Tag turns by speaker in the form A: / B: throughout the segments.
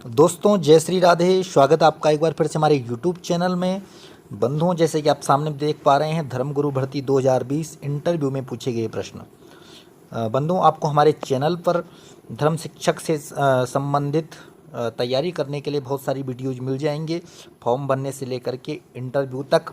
A: दोस्तों जय श्री राधे। स्वागत है आपका एक बार फिर से हमारे यूट्यूब चैनल में। बंधुओं, जैसे कि आप सामने देख पा रहे हैं, धर्मगुरु भर्ती 2020 इंटरव्यू में पूछे गए प्रश्न। बंधुओं, आपको हमारे चैनल पर धर्म शिक्षक से संबंधित तैयारी करने के लिए बहुत सारी वीडियोज मिल जाएंगे, फॉर्म भरने से लेकर के इंटरव्यू तक।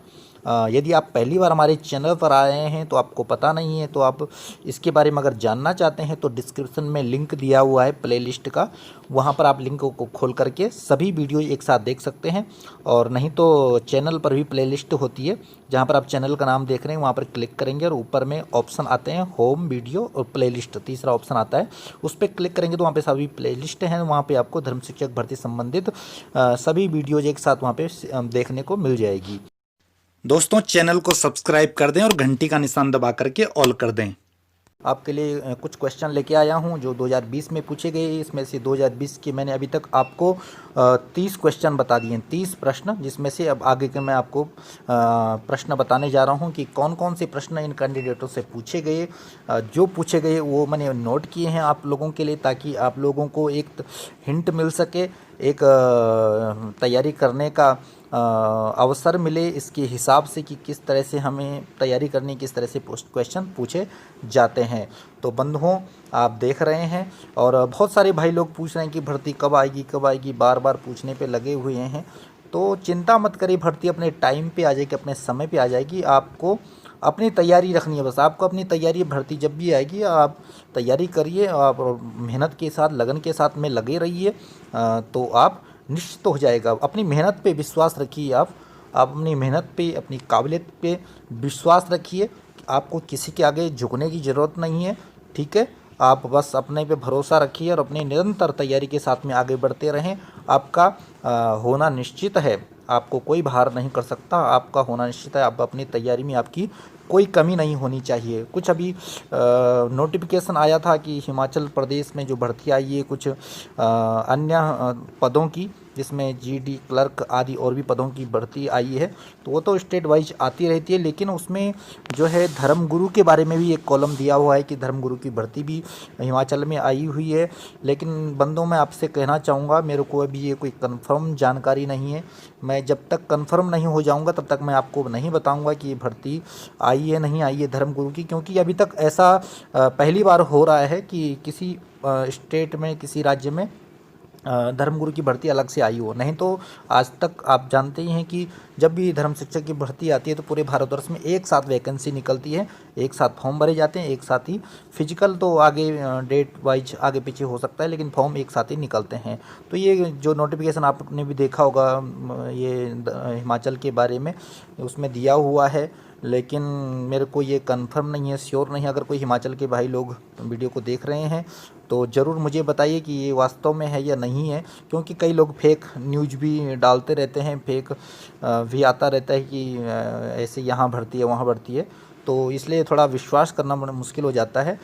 A: यदि आप पहली बार हमारे चैनल पर आए हैं तो आपको पता नहीं है, तो आप इसके बारे में अगर जानना चाहते हैं तो डिस्क्रिप्शन में लिंक दिया हुआ है प्लेलिस्ट का, वहां पर आप लिंक को खोल करके सभी वीडियो एक साथ देख सकते हैं। और नहीं तो चैनल पर भी प्लेलिस्ट होती है, जहां पर आप चैनल का नाम देख रहे हैं वहां पर क्लिक करेंगे और ऊपर में ऑप्शन आते हैं होम, वीडियो और प्लेलिस्ट, तीसरा ऑप्शन आता है, उस पर क्लिक करेंगे तो वहाँ पे सभी प्लेलिस्ट हैं। वहाँ पे आपको धर्म शिक्षक भर्ती संबंधित सभी वीडियोज एक साथ वहाँ पे देखने को मिल जाएगी। दोस्तों, चैनल को सब्सक्राइब कर दें और घंटी का निशान दबा करके ऑल कर दें। आपके लिए कुछ क्वेश्चन लेके आया हूं जो 2020 में पूछे गए। इसमें से 2020 के मैंने अभी तक आपको 30 क्वेश्चन बता दिए हैं, 30 प्रश्न, जिसमें से अब आगे के मैं आपको प्रश्न बताने जा रहा हूं कि कौन कौन से प्रश्न इन कैंडिडेटों से पूछे गए। जो पूछे गए वो मैंने नोट किए हैं आप लोगों के लिए, ताकि आप लोगों को एक हिंट मिल सके, एक तैयारी करने का अवसर मिले इसके हिसाब से कि किस तरह से हमें तैयारी करनी, किस तरह से क्वेश्चन पूछे जाते हैं। तो बंधुओं, आप देख रहे हैं और बहुत सारे भाई लोग पूछ रहे हैं कि भर्ती कब आएगी कब आएगी, बार बार पूछने पे लगे हुए हैं। तो चिंता मत करिए, भर्ती अपने टाइम पे आ जाएगी, अपने समय पे आ जाएगी। आपको अपनी तैयारी रखनी है, बस आपको अपनी तैयारी, भर्ती जब भी आएगी आप तैयारी करिए, आप मेहनत के साथ, लगन के साथ में लगे रहिए, तो आप निश्चित हो जाएगा। अपनी मेहनत पे विश्वास रखिए, आप अपनी मेहनत पे, अपनी काबिलियत पे विश्वास रखिए। आपको किसी के आगे झुकने की ज़रूरत नहीं है, ठीक है। आप बस अपने पे भरोसा रखिए और अपनी निरंतर तैयारी के साथ में आगे बढ़ते रहें। आपका होना निश्चित है, आपको कोई बाहर नहीं कर सकता, आपका होना निश्चित है। आप अपनी तैयारी में आपकी कोई कमी नहीं होनी चाहिए। कुछ अभी नोटिफिकेशन आया था कि हिमाचल प्रदेश में जो भर्ती आई है कुछ अन्य पदों की, जिसमें जीडी क्लर्क आदि और भी पदों की भर्ती आई है, तो वो तो स्टेट वाइज आती रहती है, लेकिन उसमें जो है धर्मगुरु के बारे में भी एक कॉलम दिया हुआ है कि धर्मगुरु की भर्ती भी हिमाचल में आई हुई है। लेकिन बंदों, मैं आपसे कहना चाहूँगा, मेरे को अभी ये कोई कंफर्म जानकारी नहीं है। मैं जब तक कंफर्म नहीं हो जाऊँगा तब तक मैं आपको नहीं बताऊँगा कि ये भर्ती आई है नहीं आई है धर्मगुरु की, क्योंकि अभी तक ऐसा पहली बार हो रहा है कि किसी स्टेट में, किसी राज्य में धर्मगुरु की भर्ती अलग से आई हो। नहीं तो आज तक आप जानते ही हैं कि जब भी धर्म शिक्षक की भर्ती आती है तो पूरे भारतवर्ष में एक साथ वैकेंसी निकलती है, एक साथ फॉर्म भरे जाते हैं, एक साथ ही फिजिकल तो आगे डेट वाइज आगे पीछे हो सकता है, लेकिन फॉर्म एक साथ ही निकलते हैं। तो ये जो नोटिफिकेशन आपने भी देखा होगा, ये हिमाचल के बारे में उसमें दिया हुआ है, लेकिन मेरे को ये कंफर्म नहीं है, श्योर नहीं है। अगर कोई हिमाचल के भाई लोग वीडियो को देख रहे हैं तो ज़रूर मुझे बताइए कि ये वास्तव में है या नहीं है, क्योंकि कई लोग फेक न्यूज भी डालते रहते हैं, फेक भी आता रहता है कि ऐसे यहाँ भर्ती है वहाँ भर्ती है, तो इसलिए थोड़ा विश्वास करना बड़ा मुश्किल हो जाता है।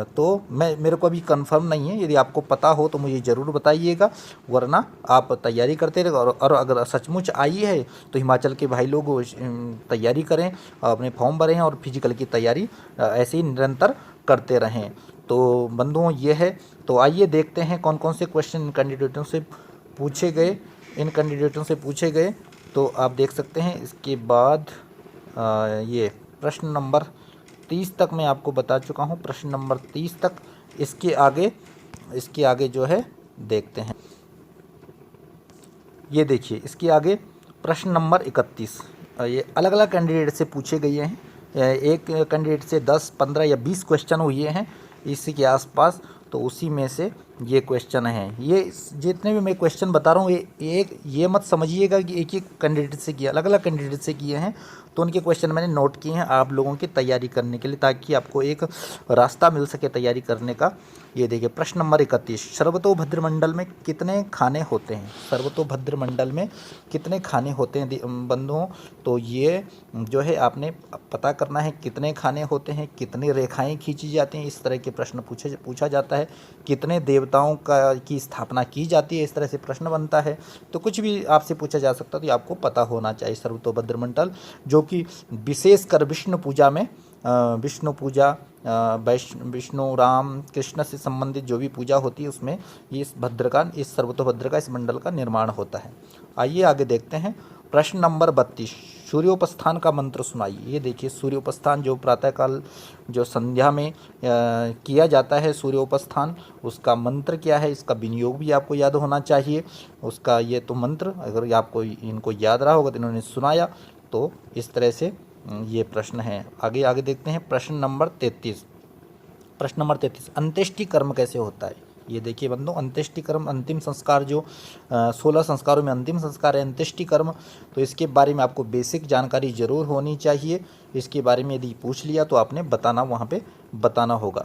A: तो मेरे को अभी कंफर्म नहीं है। यदि आपको पता हो तो मुझे ज़रूर बताइएगा, वरना आप तैयारी करते रहे। और अगर सचमुच आई है तो हिमाचल के भाई लोग तैयारी करें, अपने फॉर्म भरें और फिजिकल की तैयारी ऐसे ही निरंतर करते रहें। तो बंधुओं, ये है। तो आइए देखते हैं कौन कौन से क्वेश्चन इन कैंडिडेटों से पूछे गए। तो आप देख सकते हैं। इसके बाद ये प्रश्न नंबर 30 तक मैं आपको बता चुका हूँ, प्रश्न नंबर 30 तक। इसके आगे जो है देखते हैं। ये देखिए, इसके आगे प्रश्न नंबर 31, ये अलग अलग कैंडिडेट से पूछे गए हैं। एक कैंडिडेट से 10, 15 या 20 क्वेश्चन हुए हैं इसी के आसपास, तो उसी में से ये क्वेश्चन हैं। ये जितने भी मैं क्वेश्चन बता रहा हूँ, ये मत समझिएगा कि एक ही कैंडिडेट से किया, अलग अलग कैंडिडेट से किए हैं। तो उनके क्वेश्चन मैंने नोट किए हैं आप लोगों की तैयारी करने के लिए, ताकि आपको एक रास्ता मिल सके तैयारी करने का। ये देखिए, प्रश्न नंबर 31, सर्वतोभद्र मंडल में कितने खाने होते हैं? सर्वतोभद्र मंडल में कितने खाने होते हैं बंधुओं? तो ये जो है आपने पता करना है, कितने खाने होते हैं, कितनी रेखाएं खींची जाती हैं, इस तरह के प्रश्न पूछा जाता है। कितने देवताओं की स्थापना की जाती है, इस तरह से प्रश्न बनता है। तो कुछ भी आपसे पूछा जा सकता है, तो आपको पता होना चाहिए। सर्वतोभद्र मंडल जो कि विशेषकर विष्णु पूजा में विष्णु पूजा, विष्णु राम कृष्ण से संबंधित जो भी पूजा होती है उसमें ये इस सर्वतोभद्र का, इस मंडल का निर्माण होता है। आइए आगे देखते हैं। प्रश्न नंबर 32, सूर्योपस्थान का मंत्र सुनाइए। ये देखिए, सूर्योपस्थान जो प्रातःकाल जो संध्या में किया जाता है सूर्योपस्थान, उसका मंत्र क्या है, इसका विनियोग भी आपको याद होना चाहिए। उसका ये तो मंत्र अगर आपको इनको याद रहा होगा तो इन्होंने सुनाया, तो इस तरह से ये प्रश्न है। आगे आगे देखते हैं। प्रश्न नंबर 33, प्रश्न नंबर 33, अंत्येष्टि कर्म कैसे होता है। ये देखिए बंधु, अंत्येष्टि कर्म अंतिम संस्कार जो 16 संस्कारों में अंतिम संस्कार है अंत्येष्टि कर्म, तो इसके बारे में आपको बेसिक जानकारी जरूर होनी चाहिए। इसके बारे में यदि पूछ लिया तो आपने बताना, वहाँ पे बताना होगा।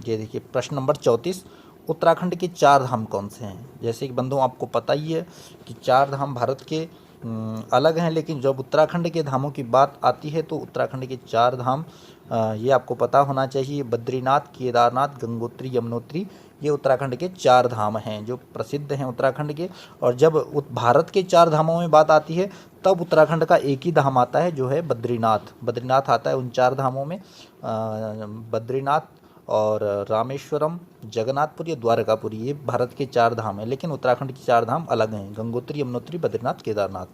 A: ये देखिए प्रश्न नंबर 34, उत्तराखंड के 4 धाम कौन से हैं। जैसे कि बंधु आपको पता ही है कि 4 धाम भारत के अलग हैं, लेकिन जब उत्तराखंड के धामों की बात आती है तो उत्तराखंड के 4 धाम ये आपको पता होना चाहिए। बद्रीनाथ, केदारनाथ, गंगोत्री, यमुनोत्री, ये उत्तराखंड के 4 धाम हैं जो प्रसिद्ध हैं उत्तराखंड के। और जब भारत के 4 धामों में बात आती है तब उत्तराखंड का एक ही धाम आता है जो है बद्रीनाथ। बद्रीनाथ आता है उन 4 धामों में। बद्रीनाथ और रामेश्वरम, जगन्नाथपुरी और द्वारकापुरी, ये भारत के 4 धाम हैं, लेकिन उत्तराखंड के 4 धाम अलग हैं, गंगोत्री, यमुनोत्री, बद्रीनाथ, केदारनाथ।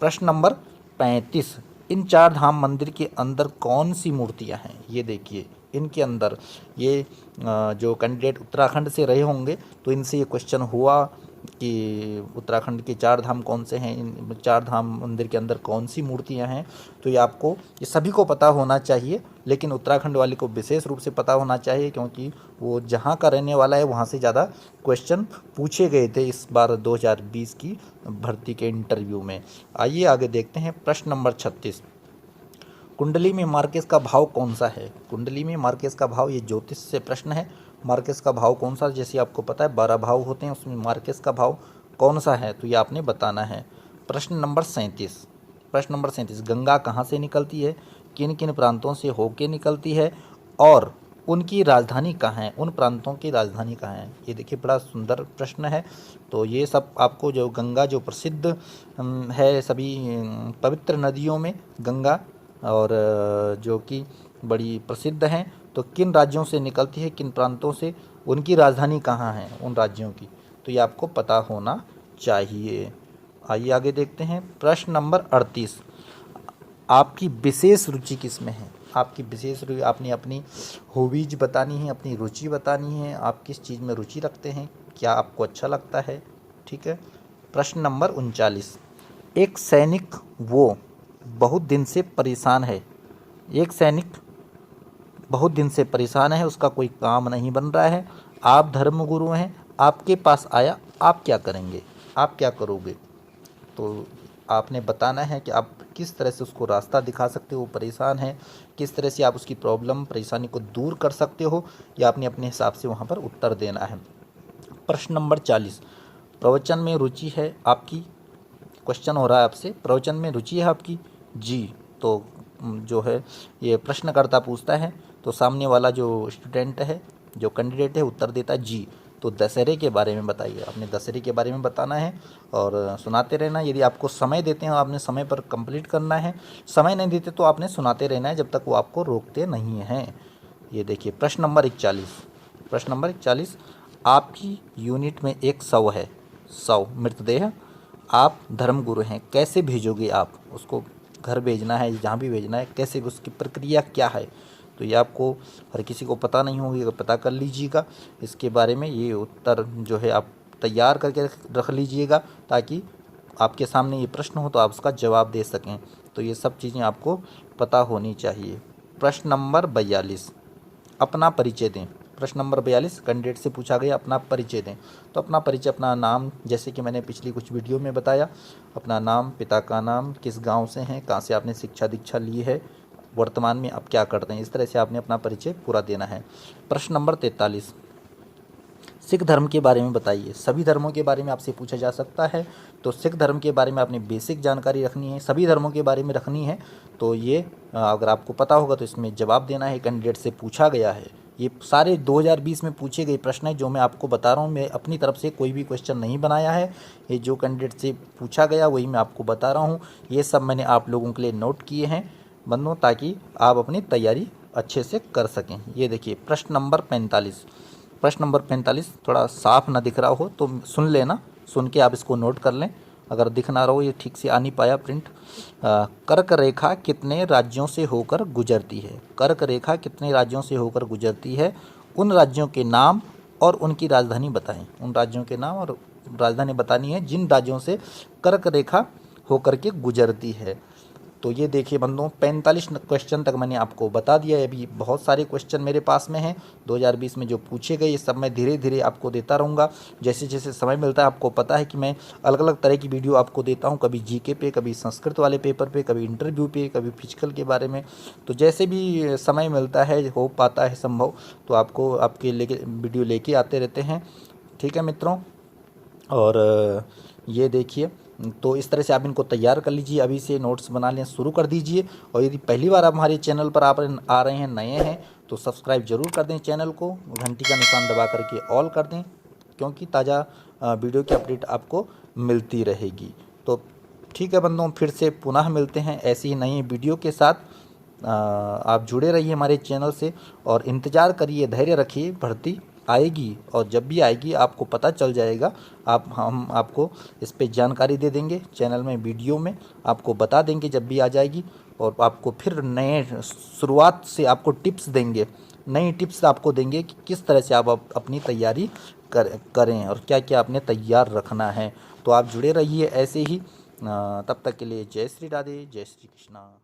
A: प्रश्न नंबर 35, इन 4 धाम मंदिर के अंदर कौन सी मूर्तियां हैं। ये देखिए इनके अंदर ये जो कैंडिडेट उत्तराखंड से रहे होंगे तो इनसे ये क्वेश्चन हुआ कि उत्तराखंड के 4 धाम कौन से हैं, इन 4 धाम मंदिर के अंदर कौन सी मूर्तियां हैं। तो ये आपको, ये सभी को पता होना चाहिए, लेकिन उत्तराखंड वाले को विशेष रूप से पता होना चाहिए क्योंकि वो जहाँ का रहने वाला है वहाँ से ज़्यादा क्वेश्चन पूछे गए थे इस बार 2020 की भर्ती के इंटरव्यू में। आइए आगे देखते हैं। प्रश्न नंबर 36, कुंडली में मार्केस का भाव कौन सा है। कुंडली में मार्केस का भाव, ये ज्योतिष से प्रश्न है, मार्केस का भाव कौन सा, जैसे आपको पता है 12 भाव होते हैं, उसमें मार्केस का भाव कौन सा है, तो ये आपने बताना है। प्रश्न नंबर 37, प्रश्न नंबर 37, गंगा कहाँ से निकलती है, किन किन प्रांतों से होके निकलती है और उनकी राजधानी कहाँ है, उन प्रांतों की राजधानी कहाँ है। ये देखिए बड़ा सुंदर प्रश्न है। तो ये सब आपको, जो गंगा जो प्रसिद्ध है सभी पवित्र नदियों में गंगा, और जो कि बड़ी प्रसिद्ध हैं, तो किन राज्यों से निकलती है, किन प्रांतों से, उनकी राजधानी कहाँ है उन राज्यों की, तो ये आपको पता होना चाहिए। आइए आगे देखते हैं। प्रश्न नंबर 38, आपकी विशेष रुचि किस में है। आपकी विशेष रुचि, आपने अपनी हॉबीज बतानी है, अपनी रुचि बतानी है, आप किस चीज़ में रुचि रखते हैं, क्या आपको अच्छा लगता है। ठीक है। प्रश्न नंबर 39, एक सैनिक वो बहुत दिन से परेशान है। एक सैनिक बहुत दिन से परेशान है, उसका कोई काम नहीं बन रहा है, आप धर्मगुरु हैं, आपके पास आया, आप क्या करेंगे, आप क्या करोगे। तो आपने बताना है कि आप किस तरह से उसको रास्ता दिखा सकते हो, वो परेशान है, किस तरह से आप उसकी प्रॉब्लम परेशानी को दूर कर सकते हो, या आपने अपने हिसाब से वहाँ पर उत्तर देना है। प्रश्न नंबर 40, प्रवचन में रुचि है आपकी। क्वेश्चन हो रहा है आपसे, प्रवचन में रुचि है आपकी। जी, तो जो है ये प्रश्नकर्ता पूछता है तो सामने वाला जो स्टूडेंट है, जो कैंडिडेट है, उत्तर देता है जी। तो दशहरे के बारे में बताइए, आपने दशहरे के बारे में बताना है और सुनाते रहना। यदि आपको समय देते हैं आपने समय पर कंप्लीट करना है, समय नहीं देते तो आपने सुनाते रहना है जब तक वो आपको रोकते नहीं हैं। ये देखिए प्रश्न नंबर 41, प्रश्न नंबर 41, आपकी यूनिट में एक शव है, शव मृतदेह, आप धर्मगुरु हैं, कैसे भेजोगे आप उसको, घर भेजना है, जहाँ भी भेजना है, कैसे, उसकी प्रक्रिया क्या है। तो ये आपको हर किसी को पता नहीं होगी, पता कर लीजिएगा इसके बारे में। ये उत्तर जो है आप तैयार करके रख लीजिएगा ताकि आपके सामने ये प्रश्न हो तो आप उसका जवाब दे सकें। तो ये सब चीज़ें आपको पता होनी चाहिए। प्रश्न नंबर 42, अपना परिचय दें। प्रश्न नंबर 42 कैंडिडेट से पूछा गया, अपना परिचय दें। तो अपना परिचय, अपना नाम, जैसे कि मैंने पिछली कुछ वीडियो में बताया, अपना नाम, पिता का नाम, किस गांव से हैं, कहाँ से आपने शिक्षा दीक्षा ली है, वर्तमान में आप क्या करते हैं, इस तरह से आपने अपना परिचय पूरा देना है। प्रश्न नंबर 43, सिख धर्म के बारे में बताइए। सभी धर्मों के बारे में आपसे पूछा जा सकता है, तो सिख धर्म के बारे में आपने बेसिक जानकारी रखनी है, सभी धर्मों के बारे में रखनी है। तो ये अगर आपको पता होगा तो इसमें जवाब देना है, कैंडिडेट से पूछा गया है। ये सारे 2020 में पूछे गए प्रश्न हैं जो मैं आपको बता रहा हूँ। मैं अपनी तरफ से कोई भी क्वेश्चन नहीं बनाया है, ये जो कैंडिडेट से पूछा गया वही मैं आपको बता रहा हूँ। ये सब मैंने आप लोगों के लिए नोट किए हैं। बंधुओं, ताकि आप अपनी तैयारी अच्छे से कर सकें। ये देखिए प्रश्न नंबर 45। प्रश्न नंबर 45 थोड़ा साफ ना दिख रहा हो तो सुन लेना, सुन के आप इसको नोट कर लें। अगर दिख ना रहा हो, ये ठीक से आ नहीं पाया प्रिंट। कर्क रेखा कितने राज्यों से होकर गुजरती है? कर्क रेखा कितने राज्यों से होकर गुजरती है? उन राज्यों के नाम और उनकी राजधानी बताएं। उन राज्यों के नाम और राजधानी बतानी है जिन राज्यों से कर्क रेखा होकर के गुजरती है। तो ये देखिए बंधुओं, 45 क्वेश्चन तक मैंने आपको बता दिया है। अभी बहुत सारे क्वेश्चन मेरे पास में हैं 2020 में जो पूछे गए, ये सब मैं धीरे धीरे आपको देता रहूँगा। जैसे जैसे समय मिलता है, आपको पता है कि मैं अलग अलग तरह की वीडियो आपको देता हूँ, कभी जीके पे, कभी संस्कृत वाले पेपर पे, कभी इंटरव्यू पे, कभी फिजिकल के बारे में। तो जैसे भी समय मिलता है, हो पाता है संभव, तो आपको आपके लेके वीडियो लेके आते रहते हैं। ठीक है मित्रों, और ये देखिए, तो इस तरह से आप इनको तैयार कर लीजिए, अभी से नोट्स बना लें शुरू कर दीजिए। और यदि पहली बार आप हमारे चैनल पर आप आ रहे हैं, नए हैं, तो सब्सक्राइब जरूर कर दें चैनल को, घंटी का निशान दबा करके ऑल कर दें, क्योंकि ताज़ा वीडियो की अपडेट आपको मिलती रहेगी। तो ठीक है बंधुओं, फिर से पुनः मिलते हैं ऐसी ही नई वीडियो के साथ। आप जुड़े रहिए हमारे चैनल से और इंतज़ार करिए, धैर्य रखिए, भर्ती आएगी और जब भी आएगी आपको पता चल जाएगा। हम आपको इस पे जानकारी दे देंगे, चैनल में वीडियो में आपको बता देंगे जब भी आ जाएगी। और आपको फिर नए शुरुआत से आपको टिप्स देंगे, नई टिप्स आपको देंगे कि किस तरह से आप अपनी तैयारी करें और क्या क्या आपने तैयार रखना है। तो आप जुड़े रहिए ऐसे ही। तब तक के लिए जय श्री राधे, जय श्री कृष्णा।